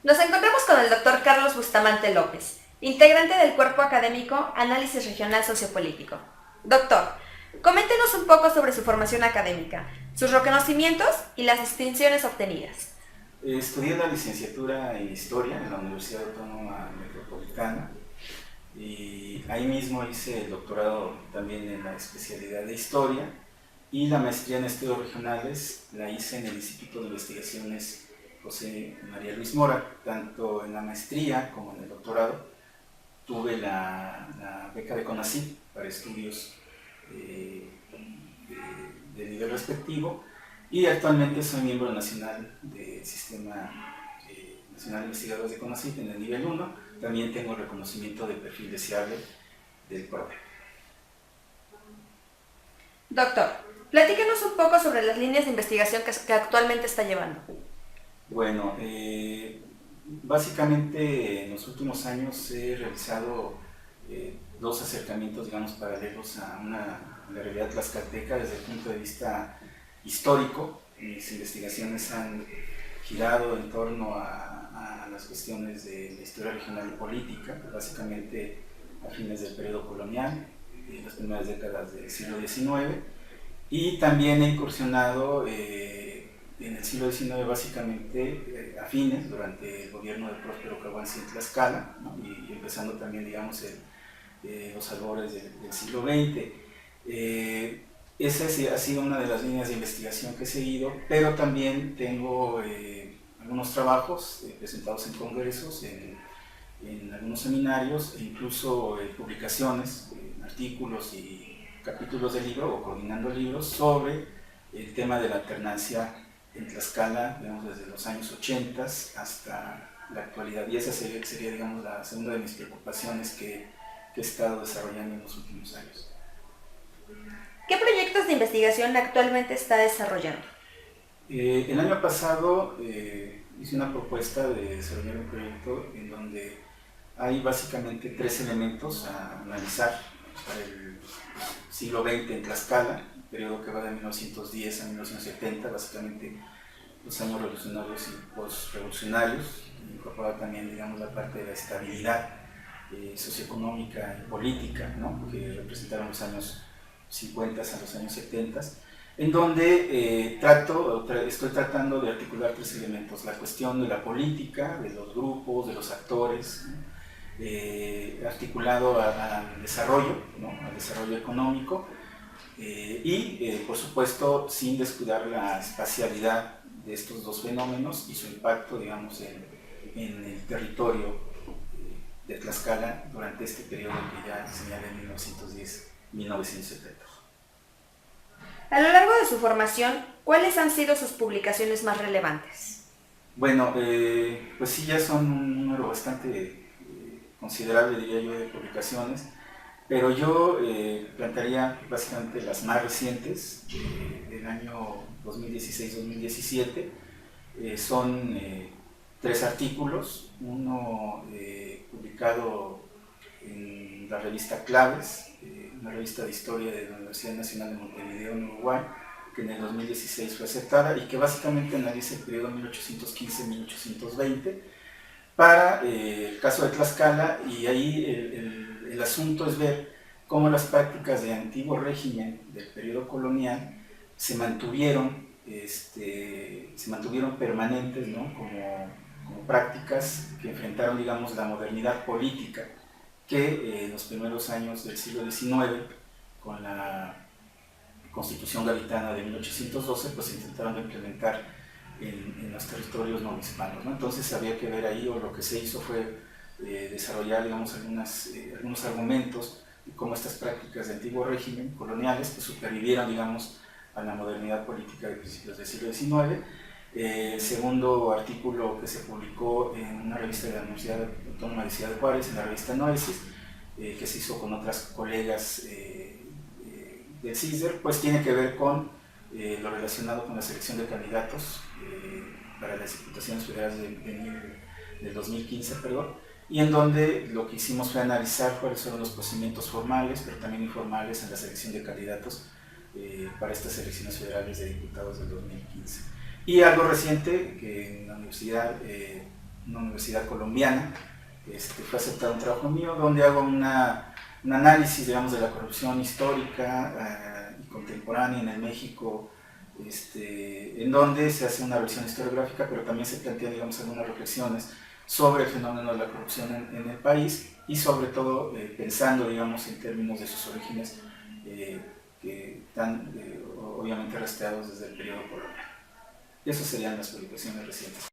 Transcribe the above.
Nos encontramos con el doctor Carlos Bustamante López, integrante del cuerpo académico Análisis Regional Sociopolítico. Doctor, coméntenos un poco sobre su formación académica, sus reconocimientos y las distinciones obtenidas. Estudié la licenciatura en Historia en la Universidad Autónoma Metropolitana y ahí mismo hice el doctorado también en la especialidad de Historia y la maestría en Estudios Regionales la hice en el Instituto de Investigaciones José María Luis Mora. Tanto en la maestría como en el doctorado tuve la beca de CONACYT para estudios de nivel respectivo y actualmente soy miembro nacional del Sistema Nacional de Investigadores de CONACYT en el nivel 1. También tengo reconocimiento de perfil deseable del PRODE. Doctor, platíquenos un poco sobre las líneas de investigación que actualmente está llevando. Bueno, básicamente en los últimos años he realizado dos acercamientos, digamos, paralelos a la realidad tlaxcalteca desde el punto de vista histórico. Mis investigaciones han girado en torno a las cuestiones de la historia regional y política, básicamente a fines del periodo colonial, en las primeras décadas del siglo XIX, y también he incursionado en el siglo XIX básicamente a fines, durante el gobierno de Próspero Caguanci en Tlaxcala, ¿no? y empezando también, digamos, los albores del siglo XX. Esa ha sido una de las líneas de investigación que he seguido, pero también tengo algunos trabajos presentados en congresos, en algunos seminarios e incluso publicaciones, artículos y capítulos de libro o coordinando libros sobre el tema de la alternancia en Tlaxcala, digamos, desde los años 80 hasta la actualidad. Y esa sería, digamos, la segunda de mis preocupaciones que he estado desarrollando en los últimos años. ¿Qué proyectos de investigación actualmente está desarrollando? El año pasado hice una propuesta de desarrollar un proyecto en donde hay básicamente tres elementos a analizar para el siglo XX en Tlaxcala, un periodo que va de 1910 a 1970, básicamente los años revolucionarios y postrevolucionarios, incorpora también, digamos, la parte de la estabilidad socioeconómica y política, ¿no?, que representaron los años 50 a los años 70, en donde estoy tratando de articular tres elementos: la cuestión de la política, de los grupos, de los actores, ¿no?, articulado al desarrollo, ¿no?, al desarrollo económico, por supuesto sin descuidar la espacialidad de estos dos fenómenos y su impacto, digamos, en el territorio de Tlaxcala durante este periodo que ya señalé en 1910-1970. A lo largo de su formación, ¿cuáles han sido sus publicaciones más relevantes? Bueno, pues sí, ya son un número bastante considerable, diría yo, de publicaciones, pero yo plantearía básicamente las más recientes, del año 2016-2017. Son tres artículos, uno publicado en la revista Claves, una revista de historia de la Universidad Nacional de Montevideo en Uruguay, que en el 2016 fue aceptada y que básicamente analiza el periodo 1815-1820 para el caso de Tlaxcala, y ahí el asunto es ver cómo las prácticas del antiguo régimen del periodo colonial se mantuvieron permanentes, ¿no?, como prácticas que enfrentaron, digamos, la modernidad política que en los primeros años del siglo XIX, con la Constitución Gavilana de 1812, pues intentaron implementar en los territorios no hispanos, ¿no? Entonces había que ver ahí, o lo que se hizo fue desarrollar, digamos, algunos argumentos de cómo estas prácticas de antiguo régimen coloniales que supervivieron, digamos, a la modernidad política de principios del siglo XIX. El segundo artículo que se publicó en una revista de la Universidad Autónoma de Ciudad Juárez, en la revista Noesis, que se hizo con otras colegas del CISDER, pues tiene que ver con lo relacionado con la selección de candidatos para las diputaciones federales del 2015, y en donde lo que hicimos fue analizar cuáles fueron los procedimientos formales, pero también informales, en la selección de candidatos para estas elecciones federales de diputados del 2015. Y algo reciente, que en la Universidad una universidad colombiana. Fue aceptado un trabajo mío donde hago un análisis, digamos, de la corrupción histórica y contemporánea en el México, en donde se hace una revisión historiográfica, pero también se plantean, digamos, algunas reflexiones sobre el fenómeno de la corrupción en el país y sobre todo pensando, digamos, en términos de sus orígenes que están obviamente rastreados desde el periodo colonial. Esas serían las publicaciones recientes.